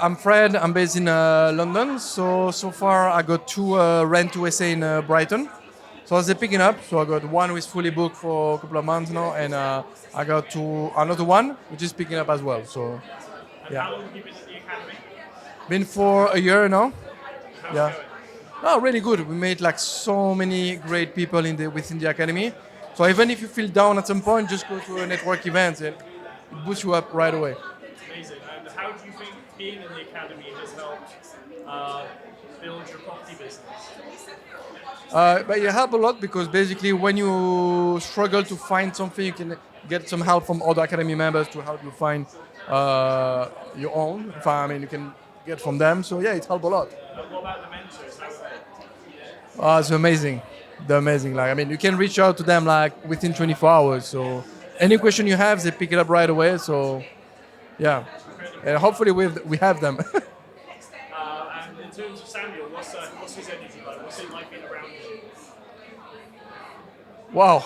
I'm Fred. I'm based in London. So far I got two rent to SA in Brighton. So they're picking up. So I got one who is fully booked for a couple of months now, and I got another one which is picking up as well. So And yeah, how long have you been at the academy? been for a year now. How's Yeah. it going? No, really good. We made like so many great people within the academy. So even if you feel down at some point, just go to a network event and it boosts you up right away. Amazing. And how do you think being in the academy has helped uh, build your property business? But you help a lot because basically when you struggle to find something, you can get some help from other academy members to help you find your own. I mean, you can get from them. So yeah, it helped a lot. What about the mentors? How are It's amazing. They're amazing. Like I mean, you can reach out to them like within 24 hours. So any question you have, they pick it up right away. So yeah, and hopefully we have them. and in terms of Samuel, what's his energy like? What's it like being around him? Wow,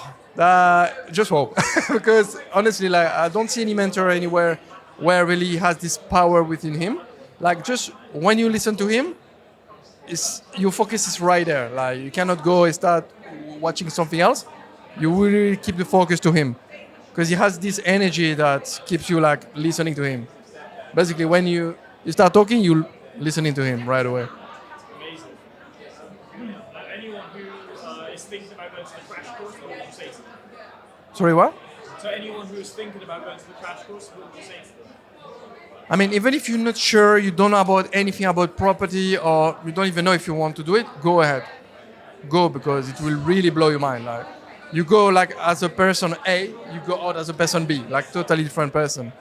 just hope because honestly, like I don't see any mentor anywhere where really he has this power within him. Like just when you listen to him, your focus is right there. Like you cannot go and start watching something else. You really keep the focus to him because he has this energy that keeps you like listening to him. Basically, when you start talking, you listening to him right away. Amazing. Anyone who is thinking about going to the crash course, what would you say to them? Sorry, what? So anyone who is thinking about going to the crash course, what would you say to them? I mean, even if you're not sure, you don't know about anything about property, or you don't even know if you want to do it, go ahead. Go because it will really blow your mind. Like, you go like as a person A, you go out as a person B, like totally different person.